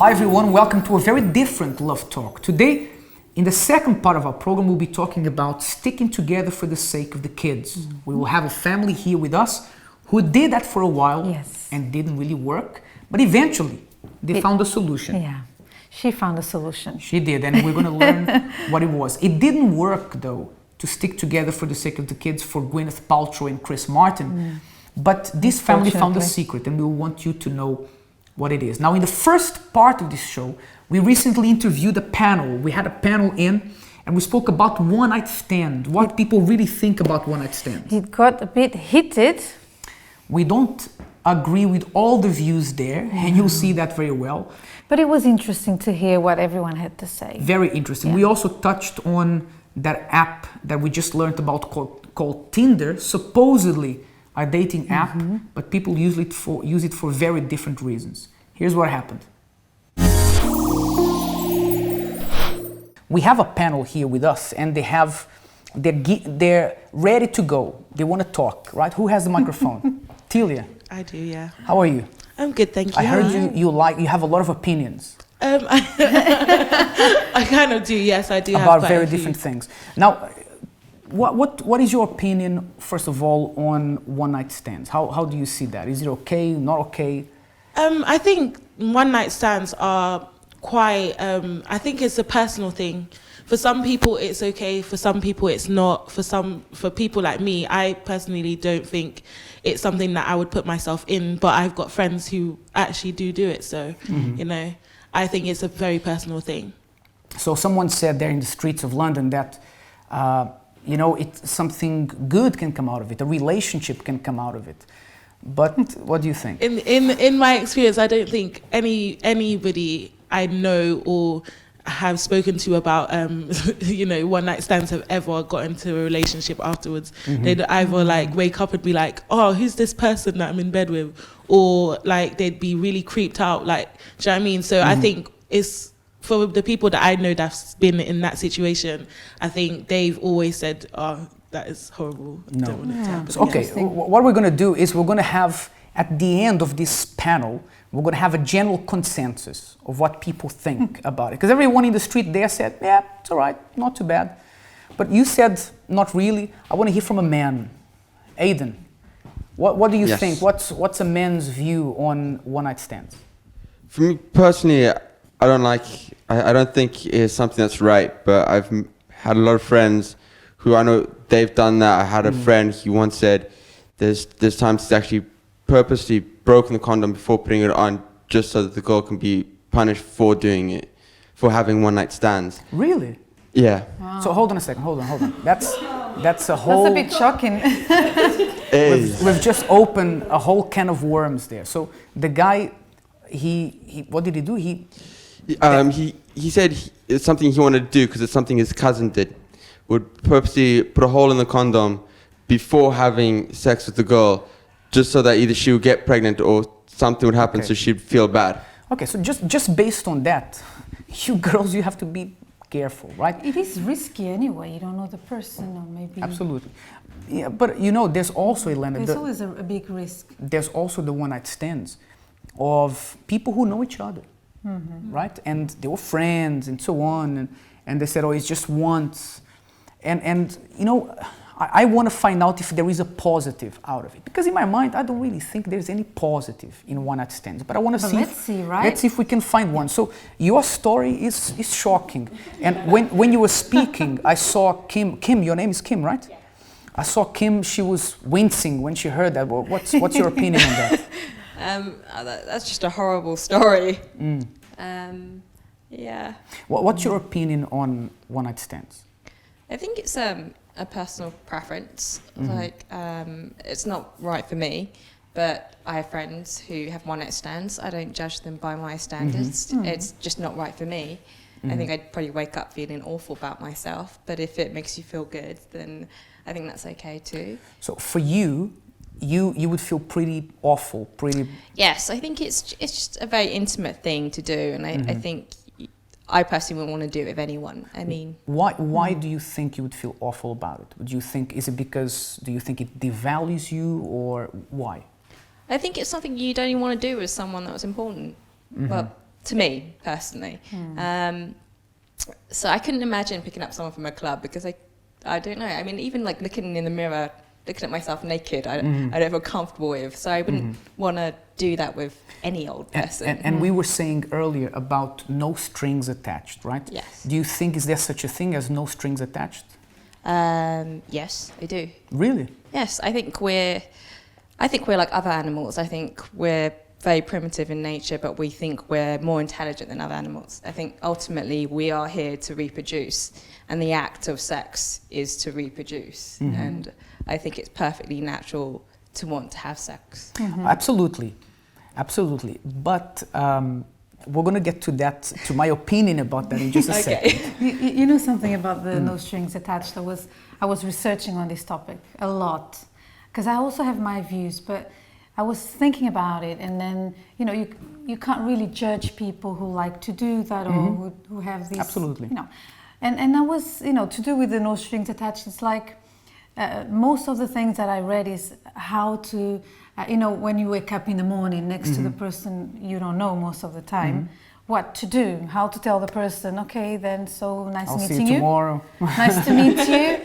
Hi everyone, welcome to a very different Love Talk. Today, in the second part of our program, we'll be talking about sticking together for the sake of the kids. We will have a family here with us who did that for a while and didn't really work, but eventually they found a solution. Yeah, she found a solution. She did, and we're going to learn what it was. It didn't work though to stick together for the sake of the kids for Gwyneth Paltrow and Chris Martin, but this family found a secret, and we want you to know what it is. Now, in the first part of this show, we recently interviewed a panel. We had a panel in, and we spoke about one-night stand, what people really think about one-night stands. It got a bit heated. We don't agree with all the views there, and you'll see that very well. But it was interesting to hear what everyone had to say. Very interesting. We also touched on that app that we just learned about called Tinder, supposedly a dating app, but people use it for very different reasons. Here's what happened. We have a panel here with us, and they're ready to go. They want to talk, right? Who has the microphone? Tilia. I do, yeah. How are you? I'm good, thank you. I heard you have a lot of opinions. I kind of do, yes, I do have about quite very a few. different things. Now, what is your opinion, first of all, on one-night stands? How do you see that? Is it okay, not okay? I think one-night stands are quite, I think it's a personal thing. For some people it's okay, for some people it's not. For people like me, I personally don't think it's something that I would put myself in, but I've got friends who actually do it, so, you know, I think it's a very personal thing. So someone said there in the streets of London that, you know, something good can come out of it, a relationship can come out of it. But what do you think? In my experience, I don't think anybody I know or have spoken to about, you know, one-night stands have ever got into a relationship afterwards. They'd either like wake up and be like, oh, who's this person that I'm in bed with? Or like they'd be really creeped out, like, do you know what I mean? So I think it's, for the people that I know that's been in that situation, I think they've always said, oh, that is horrible. No. Don't want it to happen. So, okay, what we're going to do is we're going to have, at the end of this panel, we're going to have a general consensus of what people think about it. Because everyone in the street there said, yeah, it's all right, not too bad. But you said, not really. I want to hear from a man. Aiden, what do you think? What's a man's view on one-night stands? For me personally, I don't think it's something that's right, but I've had a lot of friends who I know they've done that. I had a friend, he once said there's times he's actually purposely broken the condom before putting it on just so that the girl can be punished for doing it, for having one-night stands. Really? Yeah. Wow. So hold on a second, hold on. That's a whole... That's a bit shocking. We've just opened a whole can of worms there. So the guy, he what did he do? He said it's something he wanted to do because it's something his cousin did. Would purposely put a hole in the condom before having sex with the girl, just so that either she would get pregnant or something would happen, so she'd feel bad. Okay, so just based on that, you girls, you have to be careful, right? It is risky anyway. You don't know the person, or maybe... Absolutely. Yeah, but you know, there's also, Elena... There's always a big risk. There's also the one-night stands of people who know each other, right? And they were friends and so on, and they said, oh, it's just once. And you know, I want to find out if there is a positive out of it. Because in my mind, I don't really think there's any positive in one-night stands. But I want to see... Let's see, right? Let's see if we can find one. So your story is shocking. And when you were speaking, I saw Kim. Kim, your name is Kim, right? Yeah. I saw Kim, she was wincing when she heard that. What's your opinion on that? That's just a horrible story. Yeah. What's your opinion on one-night stands? I think it's a personal preference. Like, it's not right for me, but I have friends who have one-night stands. I don't judge them by my standards. It's just not right for me. I think I'd probably wake up feeling awful about myself, but if it makes you feel good, then I think that's okay too. So for you would feel pretty awful, pretty... Yes, I think it's just a very intimate thing to do, and I think I personally wouldn't want to do it with anyone. I mean... Why do you think you would feel awful about it? Do you think it devalues you, or why? I think it's something you don't even want to do with someone that was important. But to me personally. So I couldn't imagine picking up someone from a club because I don't know. I mean, even like looking in the mirror, looking at myself naked, I don't feel comfortable with. So I wouldn't want to do that with any old person. And we were saying earlier about no strings attached, right? Yes. Do you think, is there such a thing as no strings attached? Yes, I do. Really? Yes, I think we're like other animals. I think we're very primitive in nature, but we think we're more intelligent than other animals. I think ultimately we are here to reproduce, and the act of sex is to reproduce. And I think it's perfectly natural to want to have sex. Absolutely. Absolutely. But we're going to get to that, to my opinion about that in just a second. You know something about the no strings attached? I was researching on this topic a lot, because I also have my views, but I was thinking about it, and then, you know, you can't really judge people who like to do that or who have these... Absolutely. You know, and I was, you know, to do with the no strings attached, it's like most of the things that I read is how to, you know, when you wake up in the morning next to the person you don't know most of the time, what to do, how to tell the person, okay, then so nice I'll meeting see you tomorrow. Nice to meet you.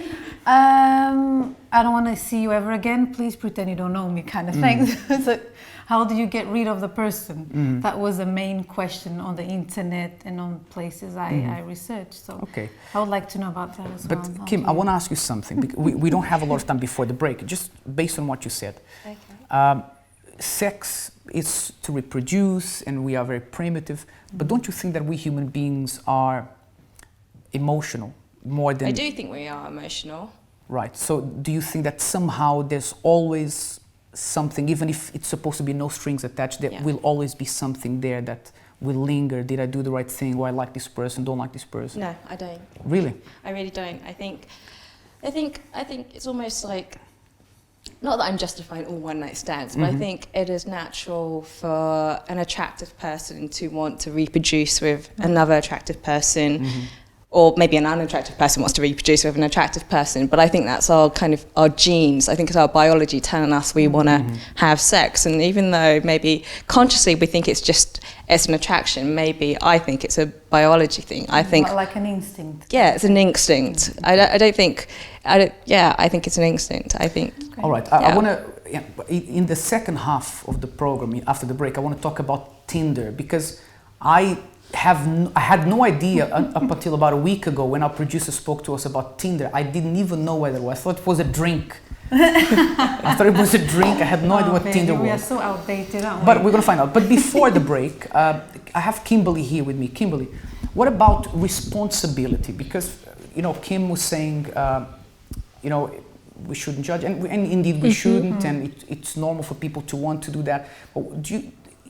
I don't want to see you ever again. Please pretend you don't know me, kind of thing. So how do you get rid of the person? That was the main question on the internet and on places I researched. So Okay. I would like to know about that as well. But How Kim, do I you- want to ask you something. We don't have a lot of time before the break, just based on what you said. Okay. Sex is to reproduce, and we are very primitive. But don't you think that we human beings are emotional more than... I do think we are emotional. Right. So do you think that somehow there's always something, even if it's supposed to be no strings attached, there will always be something there that will linger? Did I do the right thing? Or I like this person, don't like this person? No, I don't. Really? I really don't. I think it's almost like, not that I'm justifying all one-night stands, but I think it is natural for an attractive person to want to reproduce with another attractive person, or maybe an unattractive person wants to reproduce with an attractive person. But I think that's our kind of our genes. I think it's our biology telling us we want to have sex. And even though maybe consciously we think it's an attraction, maybe I think it's a biology thing. I think like an instinct. yeah, it's an instinct. I think it's an instinct. I think. All right. I want to, in the second half of the program, after the break, I want to talk about Tinder, because I had no idea up until about a week ago when our producer spoke to us about Tinder. I didn't even know what it was. I thought it was a drink. I thought it was a drink. I had no idea what Tinder was. We are so outdated, aren't we? But we're going to find out. But before the break, I have Kimberly here with me. Kimberly, what about responsibility? Because, you know, Kim was saying, you know, we shouldn't judge, and indeed we shouldn't, and it's normal for people to want to do that. But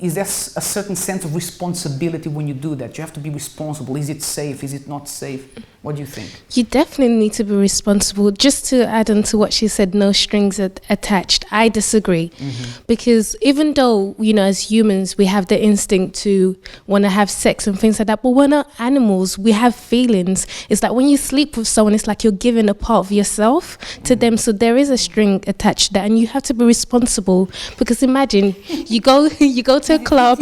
is there a certain sense of responsibility when you do that? You have to be responsible. Is it safe? Is it not safe? What do you think? You definitely need to be responsible. Just to add on to what she said, no strings attached, I disagree. Because even though, you know, as humans, we have the instinct to want to have sex and things like that, but we're not animals. We have feelings. It's like when you sleep with someone, it's like you're giving a part of yourself to them. So there is a string attached to that, and you have to be responsible. Because imagine, you go to a club,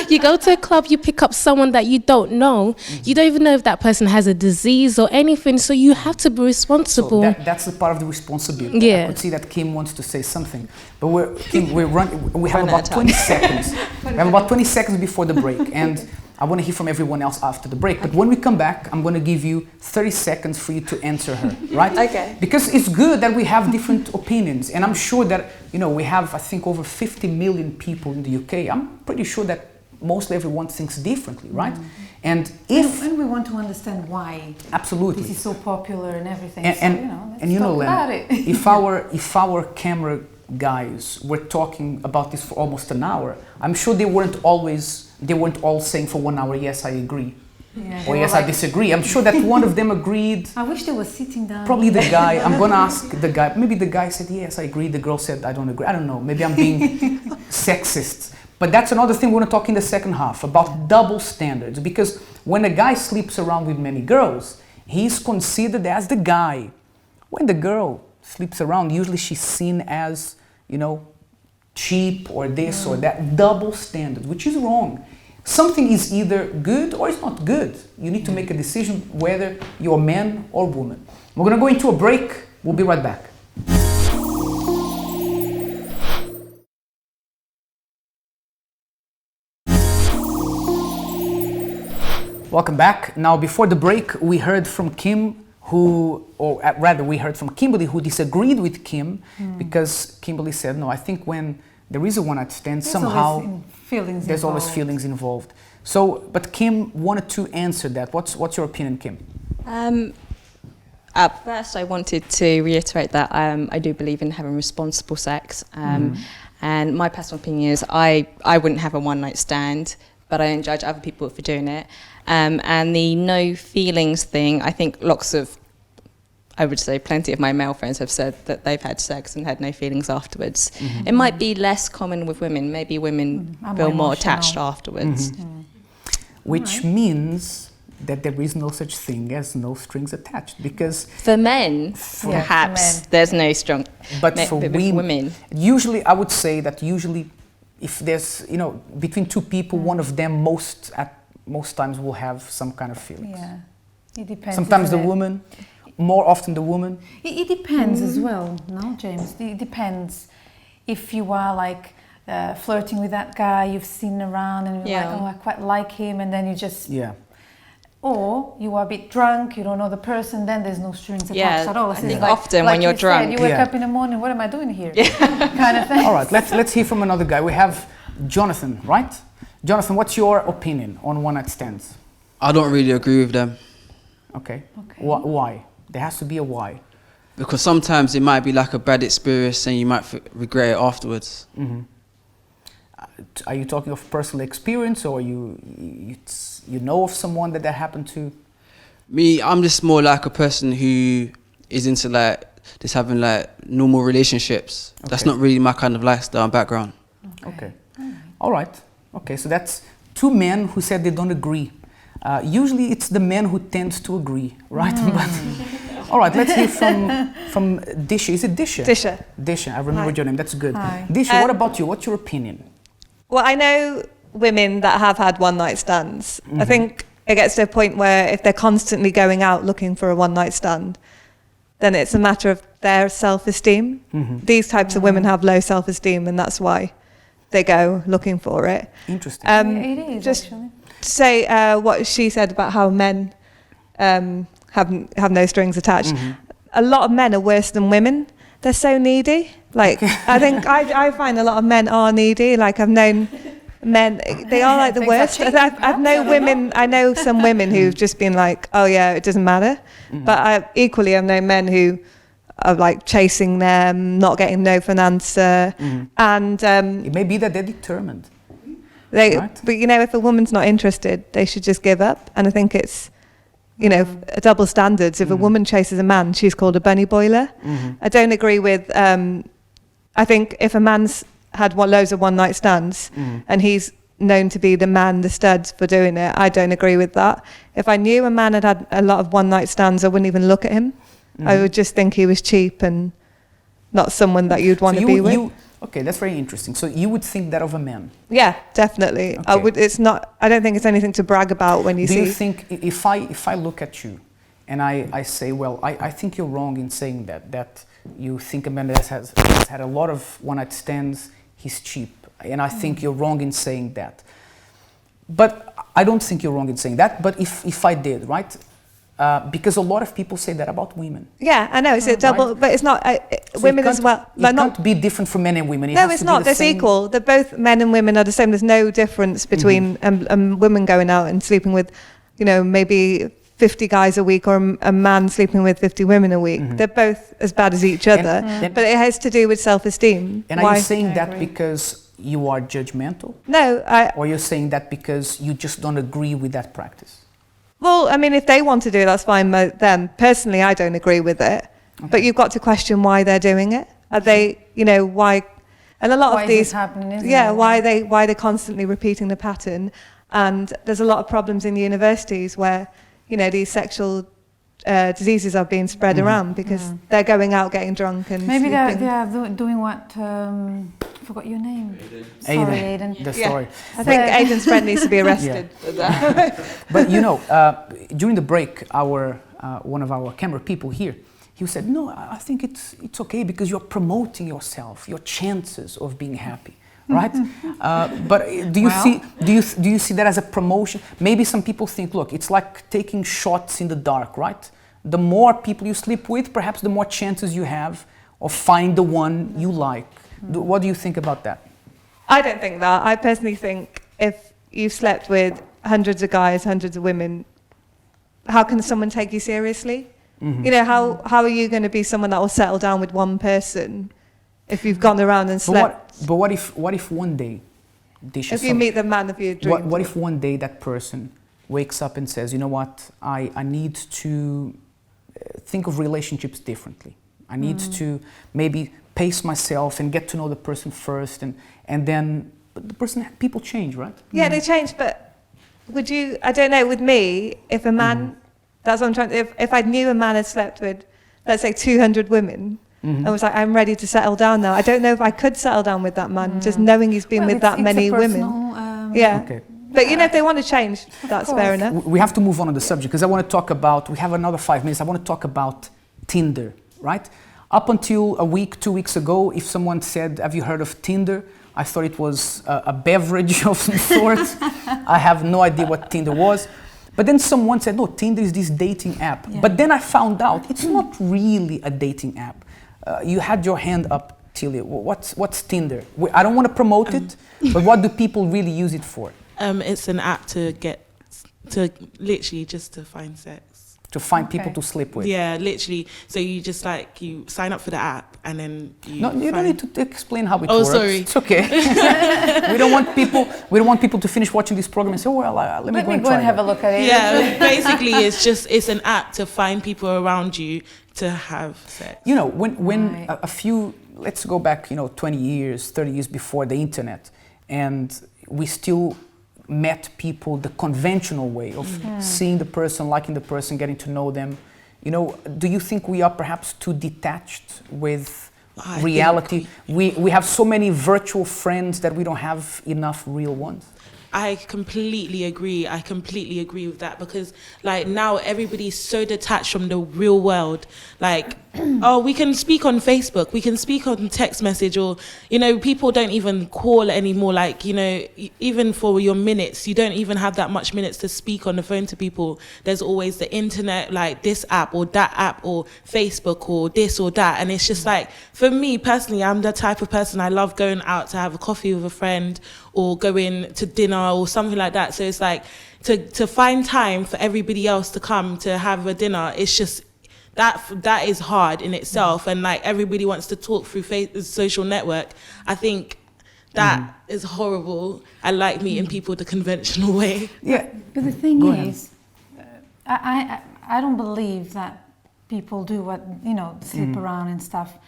you go to a club, you pick up someone that you don't know. You don't even know if that person has a disease or anything, so you have to be responsible. So that's the part of the responsibility. Yeah. I could see that Kim wants to say something, but we have about 20 seconds. We have about 20 seconds before the break, and I want to hear from everyone else after the break. But when we come back, I'm going to give you 30 seconds for you to answer her, right? Okay. Because it's good that we have different opinions, and I'm sure that, you know, we have, I think, over 50 million people in the UK. I'm pretty sure that mostly everyone thinks differently, right? And we want to understand why absolutely this is so popular and everything. And you know, let's talk about it. if our camera guys were talking about this for almost an hour, I'm sure they weren't all saying for 1 hour, yes, I agree, or yes, I disagree. I'm sure that one of them agreed. I wish they were sitting down. Probably the guy. I'm gonna ask the guy. Maybe the guy said yes, I agree. The girl said I don't agree. I don't know. Maybe I'm being sexist. But that's another thing we're going to talk in the second half about double standards. Because when a guy sleeps around with many girls, he's considered as the guy. When the girl sleeps around, usually she's seen as, you know, cheap or this or that. Double standard, which is wrong. something is either good or it's not good. You need to make a decision whether you're man or woman. We're going to go into a break. We'll be right back. Welcome back. Now, before the break, we heard from Kim, we heard from Kimberly, who disagreed with Kim because Kimberly said, no, I think when there is a one-night stand, somehow there's always feelings involved. So, but Kim wanted to answer that. What's your opinion, Kim? At first, I wanted to reiterate that I do believe in having responsible sex. And my personal opinion is I wouldn't have a one-night stand, but I don't judge other people for doing it. And the no feelings thing, I think I would say plenty of my male friends have said that they've had sex and had no feelings afterwards. It might be less common with women. Maybe women feel more attached afterwards. Which means that there is no such thing as no strings attached, because for men, perhaps there's no strong. But for women, usually I would say that if there's between two people, one of them most times will have some kind of feelings. Yeah, it depends. Sometimes the woman, more often the woman. It depends as well, no, James? It depends if you are like flirting with that guy you've seen around and you're like, oh, I quite like him, and then you just... Yeah. Or you are a bit drunk, you don't know the person, then there's no strings attached at all. I think often when you're drunk... you wake up in the morning, what am I doing here? Kind of thing. All right, let's hear from another guy. We have Jonathan, right? Jonathan, what's your opinion on one-night stands? I don't really agree with them. Okay. Why? There has to be a why. Because sometimes it might be like a bad experience and you might regret it afterwards. Are you talking of personal experience, or you know of someone that happened to? Me, I'm just more like a person who is into like just having like normal relationships. Okay. That's not really my kind of lifestyle and background. Okay. All right. Okay, so that's two men who said they don't agree. Usually it's the man who tends to agree, right? But, all right, let's hear from Disha. Is it Disha? Disha, I remembered your name. That's good. Hi. Disha, what about you? What's your opinion? Well, I know women that have had one-night stands. I think it gets to a point where if they're constantly going out looking for a one-night stand, then it's a matter of their self-esteem. These types of women have low self-esteem, and that's why they go looking for it. Interesting. It is, just actually. to say what she said about how men have no strings attached. A lot of men are worse than women. They're so needy. Like, I think I find a lot of men are needy. Like, I've known men, they are like the worst. I know some women who've just been like, oh yeah, it doesn't matter. But I've known men who are like chasing them, not getting no for an answer. And it may be that they're determined. Right? But if a woman's not interested, they should just give up. And I think it's, a double standards. If a woman chases a man, she's called a bunny boiler. I don't agree with, I think if a man's had loads of one-night stands and he's known to be the man, the studs for doing it, I don't agree with that. If I knew a man had a lot of one-night stands, I wouldn't even look at him. I would just think he was cheap and not someone that you'd want to be with. Okay, that's very interesting. So you would think that of a man? Yeah, definitely. Okay. I don't think it's anything to brag about when you see. Do you think if I look at you and I say, well, I think you're wrong in saying that you think a man that has had a lot of one-night stands, he's cheap. And I think you're wrong in saying that. But I don't think you're wrong in saying that. But if I did, right? Because a lot of people say that about women. Yeah, I know. It's a double, right? But it's not so women as well. It can't be different for men and women. No, it's not. They're equal. They're both, men and women are the same. There's no difference between women going out and sleeping with, maybe 50 guys a week, or a man sleeping with 50 women a week. They're both as bad as each other. But it has to do with self-esteem. And are you saying that because you are judgmental? No. Or you're saying that because you just don't agree with that practice? Well, I mean, if they want to do it, that's fine with them. Personally, I don't agree with it. Okay. But you've got to question why they're doing it. Are they, why? And a lot why of these, is this happening, isn't yeah, it? why they're constantly repeating the pattern. And there's a lot of problems in universities where, these sexual diseases are being spread around because they're going out getting drunk and maybe sleeping. they are doing what I forgot your name. Sorry, Aidan. The story. I think Aidan's friend needs to be arrested. But you know, during the break, one of our camera people here, he said, "No, I think it's okay because you're promoting yourself, your chances of being happy." Right, but do you see that as a promotion? Maybe some people think, look, it's like taking shots in the dark, right? The more people you sleep with, perhaps the more chances you have of finding the one you like. What do you think about that? I don't think that. I personally think if you've slept with hundreds of guys, hundreds of women, how can someone take you seriously? You know, how are you going to be someone that will settle down with one person if you've gone around and slept? But what if one day, if you meet the man of your dreams? What if one day that person wakes up and says, you know what, I need to think of relationships differently. I need to maybe pace myself and get to know the person first, and then people change, right? Yeah, they change, but would you, I don't know, with me, if a man, that's what I'm trying to, if I knew a man had slept with, let's say 200 women, I was like, I'm ready to settle down now. I don't know if I could settle down with that man, just knowing he's been with that many women. Yeah. Okay. But you know, if they want to change, that's fair enough. We have to move on the subject because I want to talk about, we have another 5 minutes, I want to talk about Tinder, right? Up until a week, 2 weeks ago, if someone said, have you heard of Tinder? I thought it was a beverage of some sort. I have no idea what Tinder was. But then someone said, no, Tinder is this dating app. Yeah. But then I found out it's not really a dating app. You had your hand up, Tilly. What's Tinder? I don't want to promote it, but what do people really use it for? It's an app to literally just to find sex. To find people to sleep with. Yeah, literally. So you just you sign up for the app and then you don't need to explain how it works. Oh, sorry. It's okay. we don't want people to finish watching this program and say, oh, well, let me go and have a look at it. Yeah, basically it's an app to find people around you to have sex. You know, when let's go back, 20 years, 30 years before the internet, and we still met people the conventional way of seeing the person, liking the person, getting to know them. Do you think we are perhaps too detached with reality? We have so many virtual friends that we don't have enough real ones. I completely agree. I completely agree with that because now everybody's so detached from the real world. We can speak on Facebook, we can speak on text message, or, people don't even call anymore. Even for your minutes, you don't even have that much minutes to speak on the phone to people. There's always the internet, this app or that app or Facebook or this or that. And it's just for me personally, I'm the type of person, I love going out to have a coffee with a friend or going to dinner or something like that. So it's to find time for everybody else to come to have a dinner, it's just that is hard in itself. And everybody wants to talk through social network. I think that is horrible. I like meeting people the conventional way. Yeah. But the thing is, I don't believe that people do what, sleep around and stuff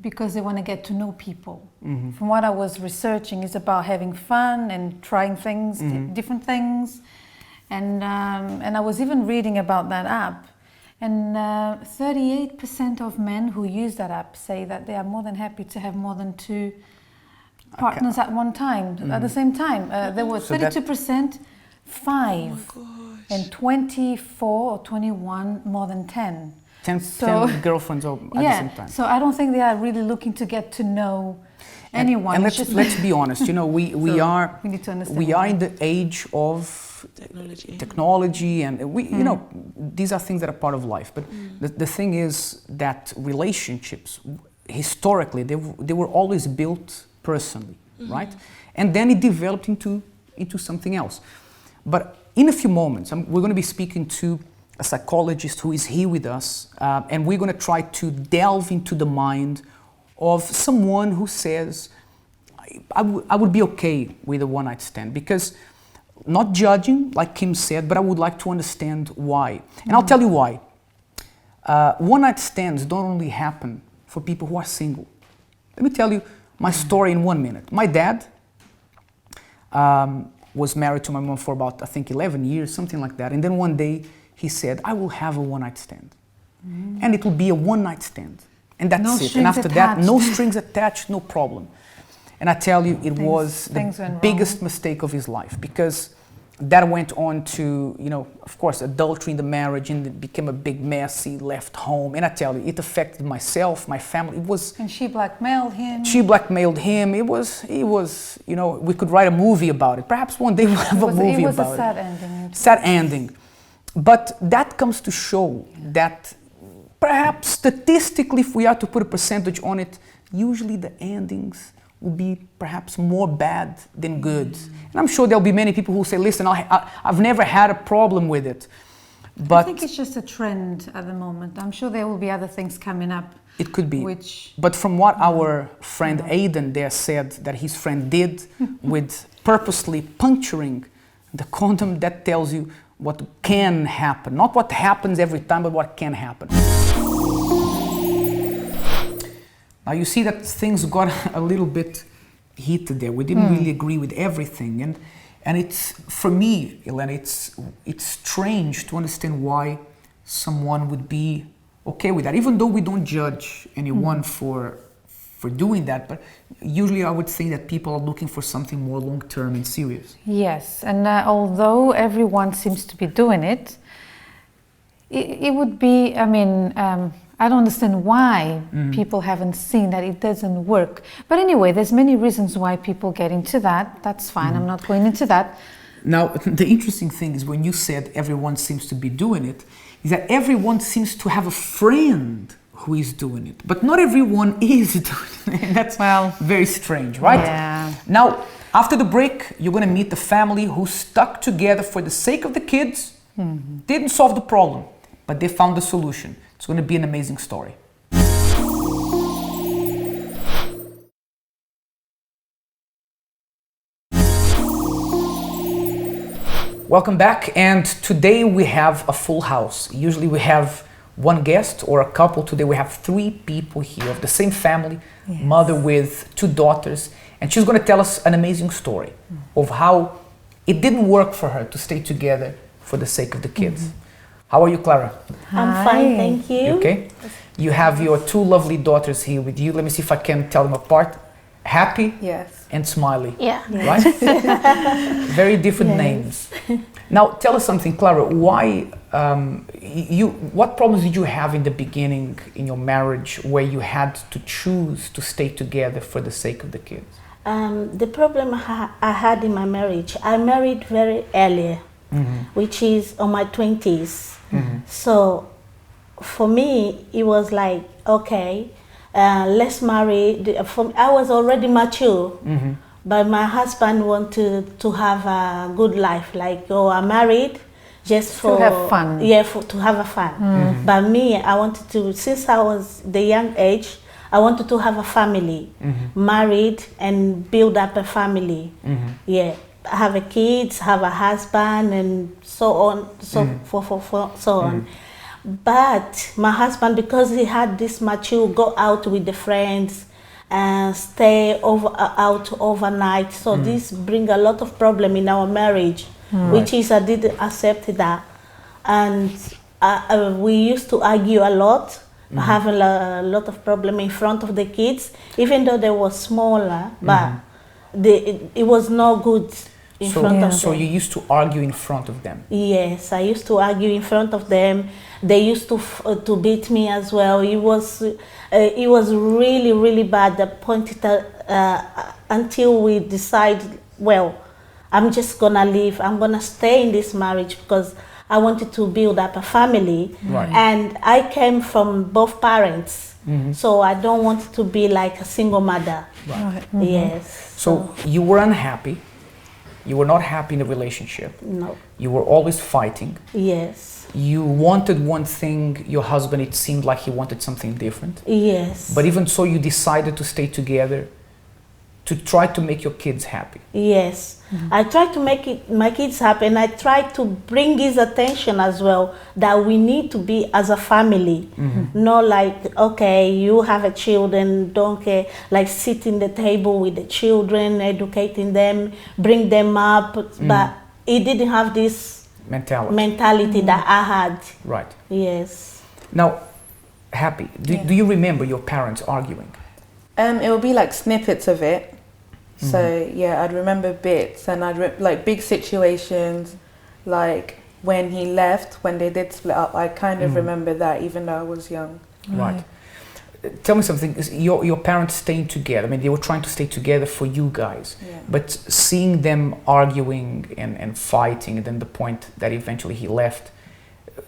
because they want to get to know people. From what I was researching, it's about having fun and trying things, different things. And I was even reading about that app. And 38% of men who use that app say that they are more than happy to have more than 2 partners at one time, at the same time. There was 32%, 5, and 24 or 21 more than 10. 10 girlfriends at the same time. So I don't think they are really looking to get to know anyone. And let's be honest, we are in the age of technology, and these are things that are part of life. But the thing is that relationships, historically, they were always built personally, right? And then it developed into something else. But in a few moments, we're going to be speaking to a psychologist who is here with us, and we're going to try to delve into the mind of someone who says, I would be okay with a one-night stand, because not judging, like Kim said, but I would like to understand why. And I'll tell you why. One-night stands don't only happen for people who are single. Let me tell you my story in 1 minute. My dad was married to my mom for about, I think, 11 years, something like that. And then one day he said, I will have a one-night stand. And it will be a one-night stand. And that's it. And after that, no strings attached, no problem. And I tell you, it was the biggest mistake of his life, because that went on to, you know, of course, adultery in the marriage, and it became a big mess. He left home. And I tell you, it affected myself, my family. It was... And she blackmailed him. She blackmailed him. It was, you know, we could write a movie about it. Perhaps one day we'll have a movie about it. It was a sad ending. Sad ending. But that comes to show that perhaps statistically, if we are to put a percentage on it, usually the endings will be perhaps more bad than good. And I'm sure there'll be many people who say, listen, I've never had a problem with it. But I think it's just a trend at the moment. I'm sure there will be other things coming up. It could be. But from what our friend Aidan there said that his friend did with purposely puncturing the condom, that tells you what can happen. Not what happens every time, but what can happen. Now you see that things got a little bit heated there. We didn't really agree with everything, and it's, for me, Elena, it's strange to understand why someone would be okay with that, even though we don't judge anyone for doing that. But usually I would think that people are looking for something more long-term and serious. Yes, and although everyone seems to be doing it, it would be, I mean, I don't understand why people haven't seen that it doesn't work. But anyway, there's many reasons why people get into that. That's fine, I'm not going into that. Now, the interesting thing is when you said everyone seems to be doing it, is that everyone seems to have a friend who is doing it. But not everyone is doing it. And that's very strange, right? Yeah. Now, after the break, you're going to meet the family who stuck together for the sake of the kids, didn't solve the problem, but they found the solution. It's going to be an amazing story. Welcome back, and today we have a full house. Usually we have one guest or a couple. Today we have 3 people here of the same family, mother with 2 daughters, and she's going to tell us an amazing story of how it didn't work for her to stay together for the sake of the kids. How are you, Clara? I'm fine, thank you. You okay? You have your 2 lovely daughters here with you. Let me see if I can tell them apart. Happy and Smiley. Yeah. Right? Very different names. Now, tell us something, Clara. Why, what problems did you have in the beginning in your marriage where you had to choose to stay together for the sake of the kids? The problem I had in my marriage, I married very early, which is on my 20s. So for me, it was like, okay, let's marry. I was already mature, but my husband wanted to have a good life. Like, oh, I'm married just for... To have fun. Yeah, to have a fun. But me, I wanted to, since I was the young age, I wanted to have a family, married and build up a family. Yeah, have a kids, have a husband, and so on, so on. But my husband, because he had this mature, go out with the friends and stay out overnight. So this bring a lot of problem in our marriage, which is I didn't accept that. And we used to argue a lot, having a lot of problem in front of the kids, even though they were smaller, but it was no good. So you used to argue in front of them? Yes, I used to argue in front of them. They used to beat me as well. It was really, really bad. The point until we decided, well, I'm just gonna leave. I'm gonna stay in this marriage because I wanted to build up a family. And I came from both parents, so I don't want to be like a single mother. Yes. So you were unhappy. You were not happy in the relationship. No. You were always fighting. Yes. You wanted one thing, your husband, it seemed like he wanted something different. Yes. But even so, you decided to stay together to try to make your kids happy. Yes. I tried to make my kids happy, and I tried to bring his attention as well, that we need to be as a family. Not like, okay, you have a children, don't care, like sit in the table with the children, educating them, bring them up. But he didn't have this mentality that I had. Right. Yes. Now, Happy, do you remember your parents arguing? It will be like snippets of it. So yeah, I'd remember bits, and like big situations, like when he left, when they did split up. I kind of remember that, even though I was young. Right. Tell me something. Is your parents staying together? I mean, they were trying to stay together for you guys, but seeing them arguing and fighting, and then the point that eventually he left,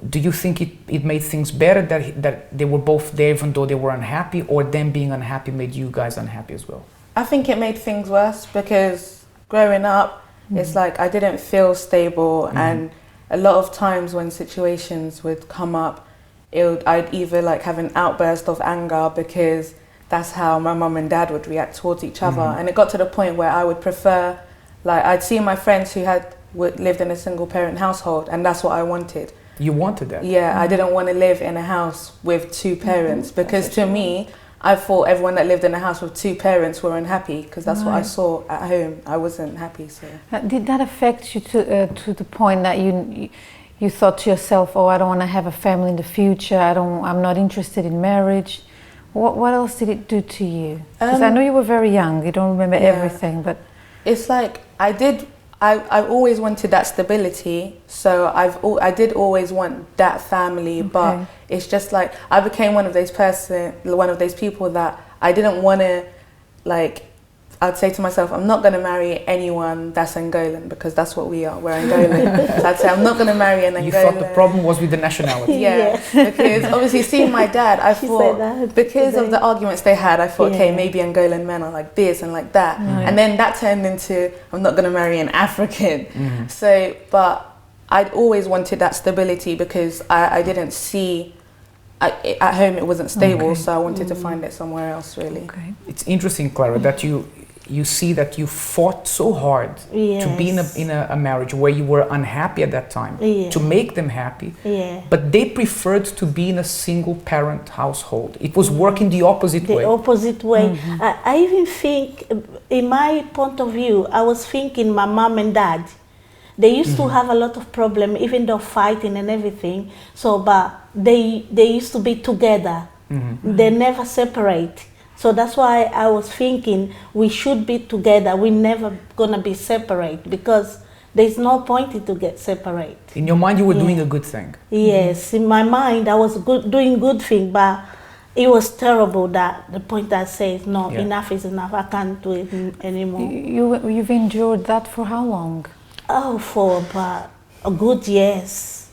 do you think it made things better that they were both there even though they were unhappy, or them being unhappy made you guys unhappy as well? I think it made things worse because growing up, it's like I didn't feel stable, and a lot of times when situations would come up, I'd either like have an outburst of anger because that's how my mum and dad would react towards each other, and it got to the point where I would prefer, like I'd see my friends who lived in a single parent household, and that's what I wanted. You wanted that? Yeah, I didn't want to live in a house with two parents because to me, I thought everyone that lived in a house with two parents were unhappy because that's what I saw at home. I wasn't happy. So did that affect you to the point that you thought to yourself, oh, I don't want to have a family in the future, I'm not interested in marriage? What else did it do to you? Because I know you were very young, you don't remember everything, but... It's like, I always wanted that stability, so I did always want that family, but it's just like, I became one of those people that I didn't want to, like, I'd say to myself, I'm not going to marry anyone that's Angolan because that's what we are. We're Angolan. So I'd say I'm not going to marry an Angolan. You thought the problem was with the nationality? Yeah, because obviously seeing my dad, I thought because of the arguments they had, I thought, okay, maybe Angolan men are like this and like that. And then that turned into, I'm not going to marry an African. So, but I'd always wanted that stability because I didn't see, at home it wasn't stable, so I wanted to find it somewhere else, really. It's interesting, Clara, that you see that you fought so hard to be in a marriage where you were unhappy at that time, to make them happy, but they preferred to be in a single parent household. It was working the opposite way. The opposite way. I even think, in my point of view, I was thinking my mom and dad, they used to have a lot of problem, even though fighting and everything, so but they used to be together. They never separate. So that's why I was thinking we should be together. We're never gonna be separate because there's no point to get separate. In your mind, you were doing a good thing. Yes, in my mind, I was doing good thing, but it was terrible that the point I said, no, enough is enough. I can't do it anymore. You've endured that for how long? Oh, for about a good years.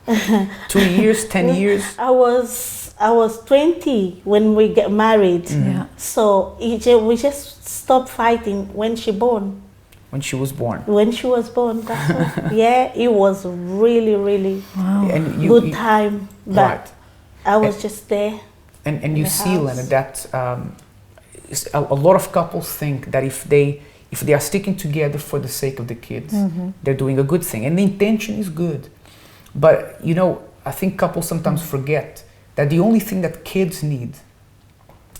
2 years, 10 years? I was 20 when we get married. So we just stopped fighting when she born. When she was born? When she was born, that's what, it was really, really good time. But I was just there. And you see, Lena, that a lot of couples think that if they are sticking together for the sake of the kids, they're doing a good thing. And the intention is good. But, you know, I think couples sometimes forget that the only thing that kids need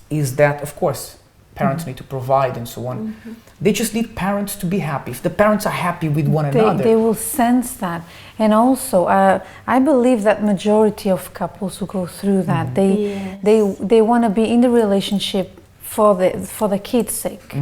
is that, of course, parents need to provide and so on. They just need parents to be happy. If the parents are happy with one another, they will sense that. And also, I believe that majority of couples who go through that, they want to be in the relationship for the kids' sake.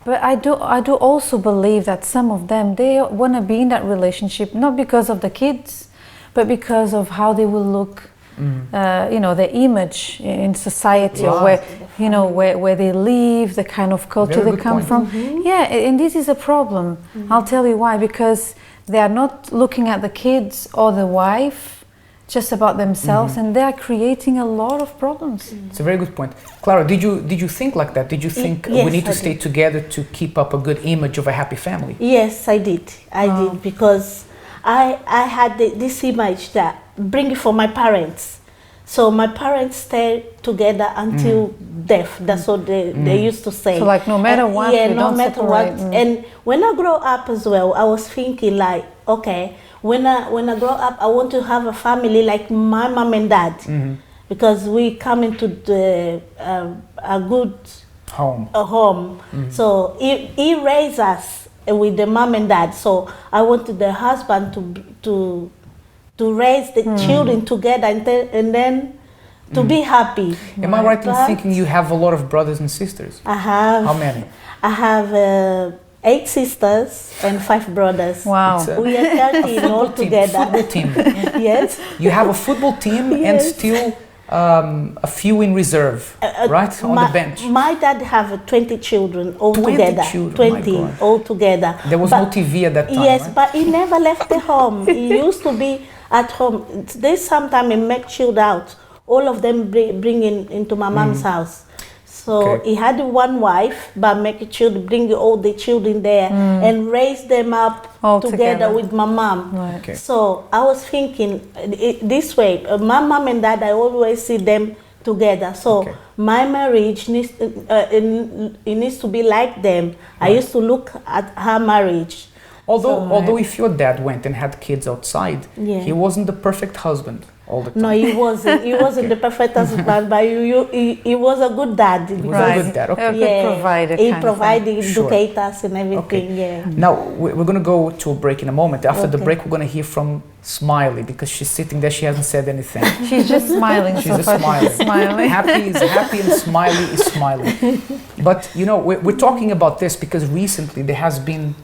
But I do also believe that some of them, they want to be in that relationship not because of the kids, but because of how they will look. You know, their image in society, or where, you know, where they live, the kind of culture they come from. And this is a problem. I'll tell you why, because they are not looking at the kids or the wife, just about themselves, and they are creating a lot of problems. It's a very good point. Clara, did you think like that? Did you think we need to stay together to keep up a good image of a happy family? Yes, I did. I did, because I had this image that bring it for my parents. So my parents stayed together until death. That's what they used to say. So like no matter what, no matter what. And when I grow up as well, I was thinking like, okay, when I grow up, I want to have a family like my mom and dad, because we come into a good home. So he raised us with the mom and dad. So I wanted the husband to raise the children together, and then to be happy. Am I right in thinking you have a lot of brothers and sisters? I have. How many? I have 8 sisters and 5 brothers. Wow. We are 13 all together. Football team. Yes. You have a football team and still a few in reserve, right? On the bench. My dad have 20 children all 20 together. children, 20 all together. There was no TV at that time, Yes, right? but he never left the home. He used to be at home. There's sometimes he make chilled out. All of them bring into my mom's house. So he had one wife, but bring all the children there and raise them up all together with my mom. Right. Okay. So I was thinking this way, my mom and dad, I always see them together. So my marriage needs to be like them. I used to look at her marriage. Although if your dad went and had kids outside, he wasn't the perfect husband all the time. No, he wasn't. He wasn't the perfect husband, but he was a good dad. He was a good dad, okay. A good provider. He provided, educate us and everything, Now, we're going to go to a break in a moment. After the break, we're going to hear from Smiley, because she's sitting there, she hasn't said anything. She's just smiling. She's just smiling. Happy is happy and smiley is smiling. But, you know, we're talking about this because recently there has been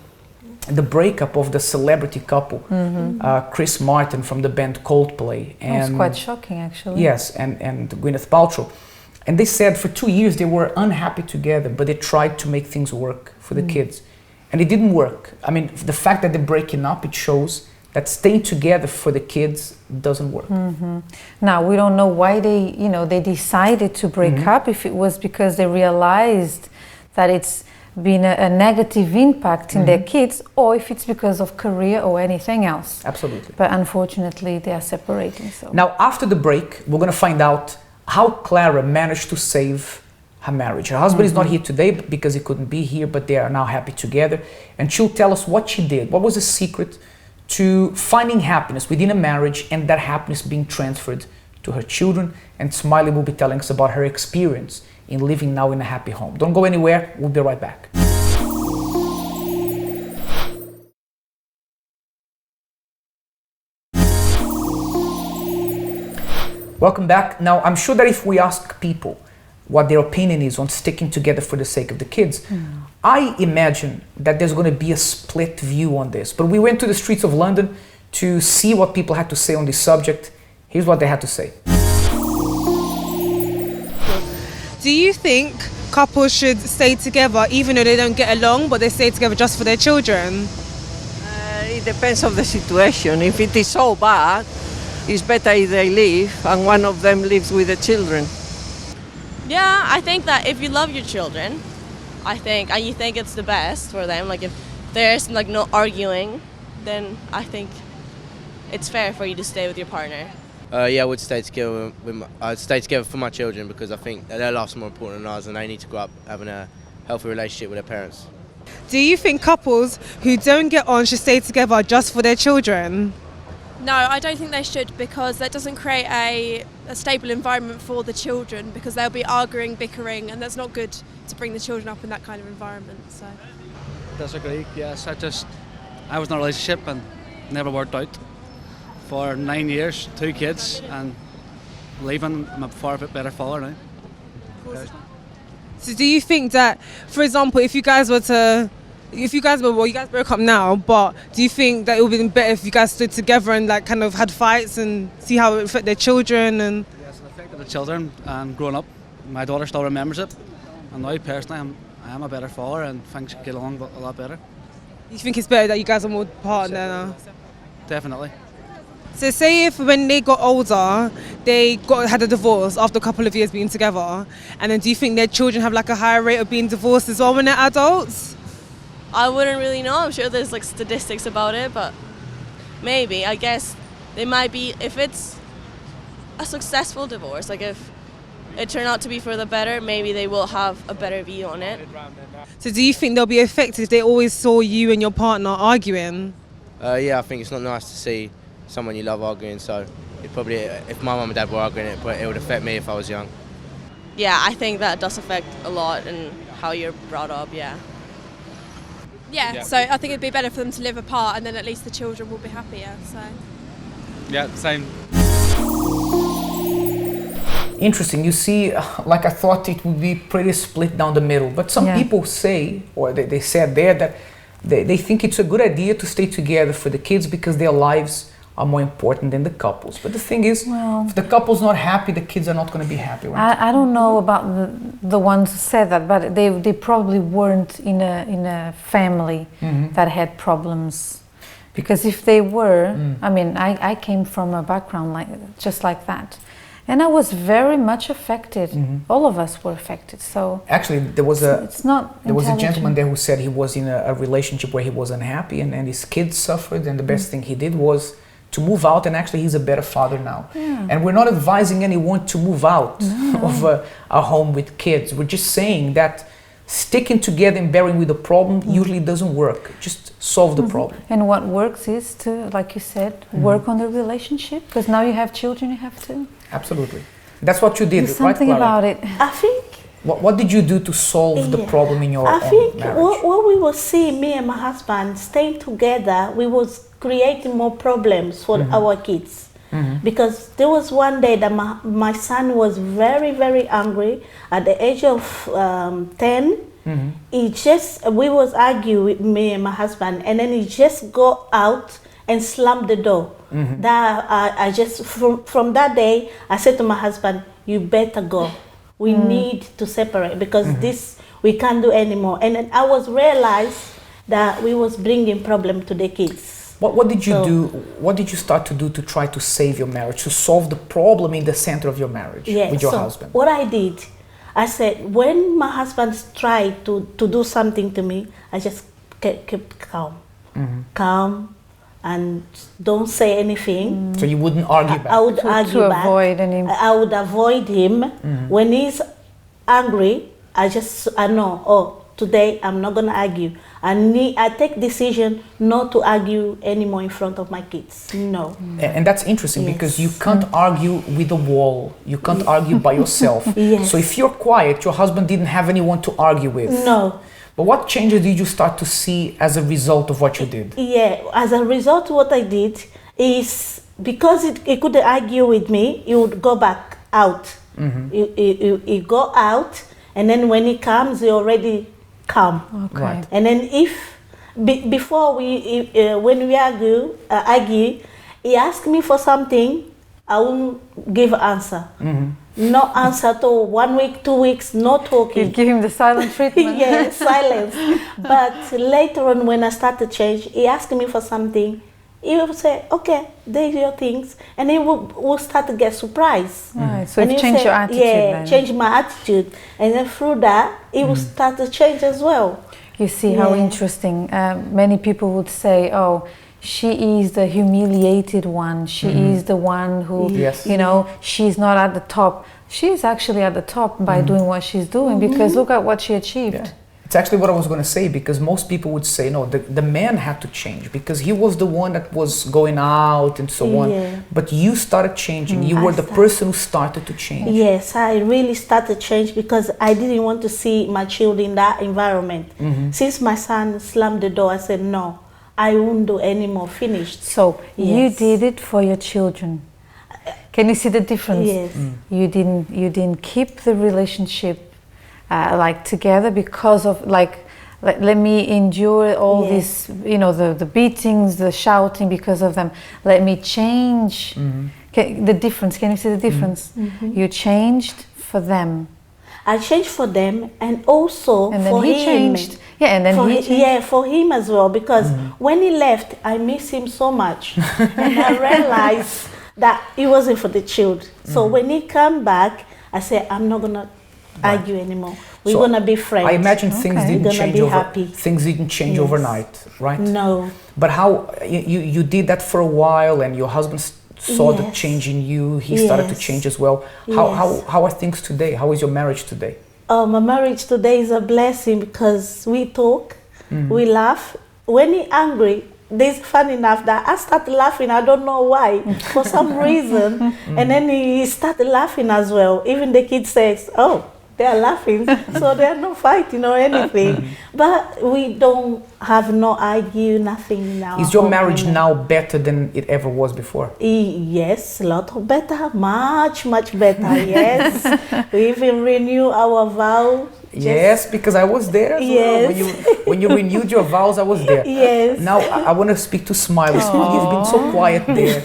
the breakup of the celebrity couple, Chris Martin from the band Coldplay. And it was quite shocking, actually. Yes, and Gwyneth Paltrow. And they said for 2 years they were unhappy together, but they tried to make things work for the kids. And it didn't work. I mean, the fact that they're breaking up, it shows that staying together for the kids doesn't work. Now, we don't know why they decided to break up, if it was because they realized that it's been a negative impact in their kids, or if it's because of career or anything else. Absolutely. But unfortunately, they are separating. So now, after the break, we're going to find out how Clara managed to save her marriage. Her husband is not here today because he couldn't be here, but they are now happy together. And she'll tell us what she did. What was the secret to finding happiness within a marriage and that happiness being transferred to her children? And Smiley will be telling us about her experience in living now in a happy home. Don't go anywhere, we'll be right back. Welcome back. Now, I'm sure that if we ask people what their opinion is on sticking together for the sake of the kids, I imagine that there's going to be a split view on this. But we went to the streets of London to see what people had to say on this subject. Here's what they had to say. Do you think couples should stay together even though they don't get along, but they stay together just for their children? It depends on the situation. If it is so bad, it's better if they leave and one of them lives with the children. Yeah, I think that if you love your children, and you think it's the best for them, like if there's like no arguing, then I think it's fair for you to stay with your partner. Yeah, I would stay together I'd stay together for my children because I think that their life's more important than ours and they need to grow up having a healthy relationship with their parents. Do you think couples who don't get on should stay together just for their children? No, I don't think they should, because that doesn't create a stable environment for the children, because they'll be arguing, bickering, and that's not good to bring the children up in that kind of environment. So. Disagree, yes. I was in a relationship and never worked out. For 9 years, 2 kids, and leaving, I'm a far bit better father now. So do you think that, for example, if you guys broke up now, but do you think that it would be better if you guys stood together and like kind of had fights and see how it affected their children? And yes, it affected the children and growing up. My daughter still remembers it, and now personally I am a better father and things get along a lot better. You think it's better that you guys are more partner now? Definitely. So say if when they got older, they had a divorce after a couple of years being together, and then do you think their children have like a higher rate of being divorced as well when they're adults? I wouldn't really know. I'm sure there's like statistics about it, but maybe. I guess they might be, if it's a successful divorce, like if it turned out to be for the better, maybe they will have a better view on it. So do you think they'll be affected if they always saw you and your partner arguing? Yeah, I think it's not nice to see someone you love arguing, so it probably, if my mum and dad were arguing, it would affect me if I was young. Yeah, I think that does affect a lot in how you're brought up, yeah. Yeah, so I think it'd be better for them to live apart, and then at least the children will be happier, so. Yeah, same. Interesting. You see, like I thought it would be pretty split down the middle, but some people say, or they said there, that they think it's a good idea to stay together for the kids because their lives are more important than the couples. But the thing is, if the couple's not happy, the kids are not going to be happy, right? I don't know about the ones who said that, but they probably weren't in a family that had problems. Because if they were, I mean, I came from a background just like that. And I was very much affected. All of us were affected. So actually, there was a gentleman there who said he was in a relationship where he was unhappy, and his kids suffered. And the best thing he did was to move out. And actually, he's a better father now. Yeah. And we're not advising anyone to move out of a home with kids. We're just saying that sticking together and bearing with the problem usually doesn't work. Just solve the problem. And what works is to, like you said, work on the relationship, because now you have children, you have to. Absolutely. That's what you did, do something right, Clara? about it. I think. What did you do to solve the problem in your I think marriage? what we were seeing, me and my husband staying together, we was creating more problems for our kids. Because there was one day that my son was very, very angry at the age of 10. We was arguing with me and my husband, and then he just go out and slammed the door. That I just from that day I said to my husband, you better go. We need to separate because this we can't do anymore. And then I was realized that we was bringing problem to the kids. What did you do? What did you start to do to try to save your marriage, to solve the problem in the center of your marriage with your husband? What I did, I said, when my husband tried to do something to me, I just kept calm. Calm and don't say anything. So you wouldn't argue back? I would argue back. Avoid any... I would avoid him. When he's angry, I know, oh, today I'm not going to argue. I take decision not to argue anymore in front of my kids. No. And that's interesting because you can't argue with a wall. You can't argue by yourself. So if you're quiet, your husband didn't have anyone to argue with. No. But what changes did you start to see as a result of what you did? Yeah, as a result, what I did is because he couldn't argue with me, he would go back out. He go out, and then when he comes, he already calm. Okay. Right. And then before when we argue, he asked me for something, I won't give an answer. No answer at all. 1 week, 2 weeks, no talking. You give him the silent treatment. Yeah, silence. But later on, when I started to change, he asked me for something. He would say, okay, there's your things. And he will start to get surprised. Right, so you change your attitude then. Change my attitude. And then through that, he will start to change as well. You see how interesting. Many people would say, oh, she is the humiliated one. She is the one who, you know, she's not at the top. She's actually at the top by doing what she's doing because look at what she achieved. Yeah. It's actually what I was going to say because most people would say, no, the man had to change because he was the one that was going out and so on. But you started changing. You were the person who started to change. Yes, I really started to change because I didn't want to see my children in that environment. Since my son slammed the door, I said, no. I won't do any more. Finished. So you did it for your children. Can you see the difference? Yes. You didn't keep the relationship like together because of let me endure all this, you know, the beatings, the shouting because of them. Let me change. The difference. Can you see the difference? You changed for them. I changed for them and also and then for he him. Changed. Yeah, and then he changed. Yeah, for him as well because when he left, I miss him so much. And I realized that it wasn't for the children. So when he come back, I said, I'm not going to argue anymore. We're going to be friends. I imagine things didn't change things didn't change overnight, right? No. But how you did that for a while and your husband saw the change in you, he started to change as well. How are things today? How is your marriage today? Oh, my marriage today is a blessing because we talk, we laugh. When he's angry, it's fun enough that I start laughing. I don't know why, for some reason. And then he started laughing as well. Even the kid says, oh, They are laughing, so they are not fighting or anything. But we don't have no argue, nothing now. Is your marriage now better than it ever was before? Yes, a lot better, much better. Yes, we even renew our vow. Yes, because I was there as well. When you renewed your vows, I was there. Yes. Now I want to speak to Smiley. Smiley, you've been so quiet there.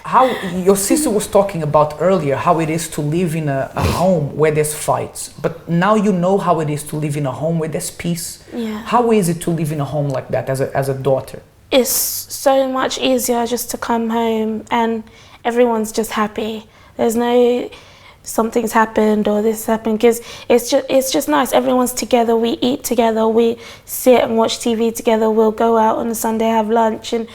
How your sister was talking about earlier, how it is to live in a home where there's fights, but now you know how it is to live in a home where there's peace. Yeah. How is it to live in a home like that as a daughter? It's so much easier just to come home and everyone's just happy. There's no something's happened or this happened, because it's just nice. Everyone's together, we eat together, we sit and watch TV together, we'll go out on a Sunday, have lunch, and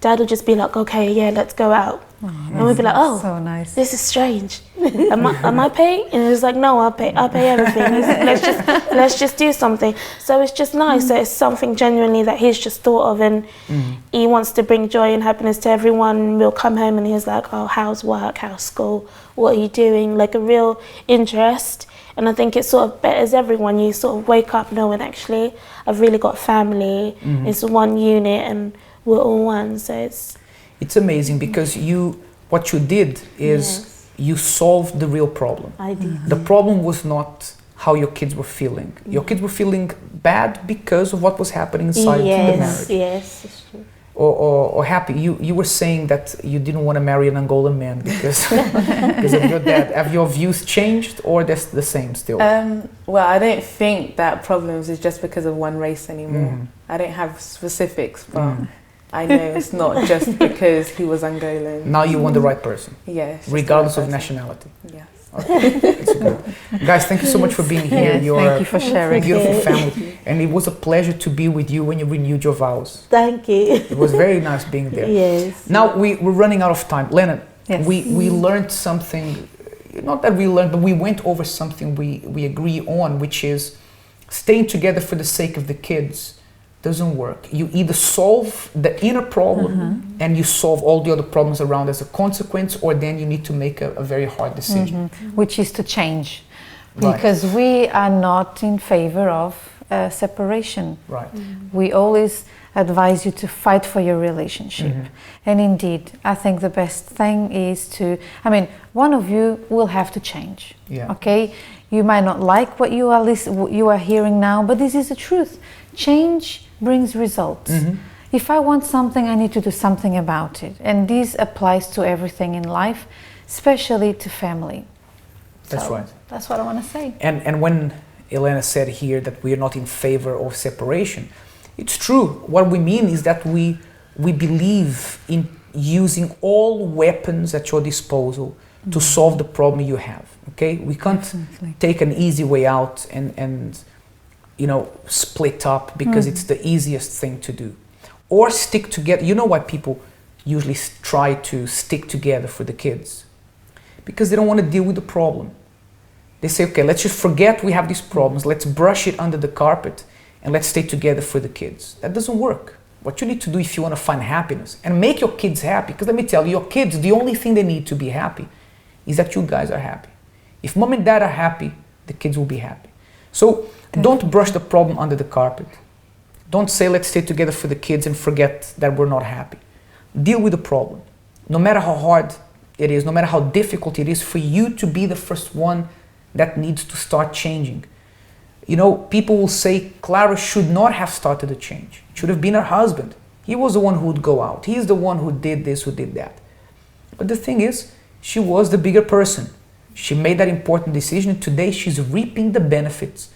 Dad will just be like, okay, yeah, let's go out. And we'll be like, oh, so nice. This is strange. Am I paying? And he's like, no, I'll pay everything. Let's just do something. So it's just nice that it's something genuinely that he's just thought of, and he wants to bring joy and happiness to everyone. We'll come home and he's like, oh, how's work, how's school, what are you doing? Like a real interest. And I think it sort of betters everyone. You sort of wake up knowing, actually, I've really got family. It's one unit and we're all one. So it's amazing, because what you did is you solved the real problem. I did. The problem was not how your kids were feeling. Your kids were feeling bad because of what was happening inside the marriage. Yes, it's true. Or happy. You were saying that you didn't want to marry an Angolan man because of your dad. Have your views changed, or they're the same still? Well, I don't think that problems is just because of one race anymore. I don't have specifics, but I know it's not just because he was Angolan. Now you want the right person. Yes. Regardless of nationality. Yes. Okay. It's good. Guys, thank you so much for being here. Yes, thank you for sharing. A beautiful family. And it was a pleasure to be with you when you renewed your vows. Thank you. It was very nice being there. Yes. Now we're running out of time. Lennon, yes. we learned something, not that we learned, but we went over something we agree on, which is staying together for the sake of the kids doesn't work. You either solve the inner problem and you solve all the other problems around as a consequence, or then you need to make a very hard decision. Which is to change. Right. Because we are not in favor of separation. Right. We always advise you to fight for your relationship. And indeed, I think the best thing is one of you will have to change. Yeah. Okay? You might not like what you are hearing now, but this is the truth. Change brings results. If I want something, I need to do something about it. And this applies to everything in life, especially to family. That's right. That's what I want to say. And when Elena said here that we are not in favor of separation, it's true. What we mean is that we believe in using all weapons at your disposal to solve the problem you have. Okay? We can't take an easy way out and split up because it's the easiest thing to do. Or stick together. You know why people usually try to stick together for the kids? Because they don't want to deal with the problem. They say, okay, let's just forget we have these problems. Let's brush it under the carpet and let's stay together for the kids. That doesn't work. What you need to do if you want to find happiness and make your kids happy, because let me tell you, your kids, the only thing they need to be happy is that you guys are happy. If mom and dad are happy, the kids will be happy. So don't brush the problem under the carpet. Don't say let's stay together for the kids and forget that we're not happy. Deal with the problem. No matter how hard it is, no matter how difficult it is for you to be the first one that needs to start changing. People will say Clara should not have started a change. It should have been her husband. He was the one who would go out. He's the one who did this, who did that. But the thing is, she was the bigger person. She made that important decision, and today she's reaping the benefits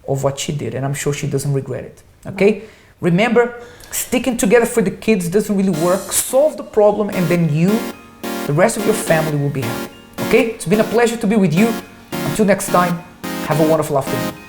of what she did, and I'm sure she doesn't regret it. Okay? Remember, sticking together for the kids doesn't really work. Solve the problem, and then the rest of your family will be happy. Okay? It's been a pleasure to be with you. Until next time, have a wonderful afternoon.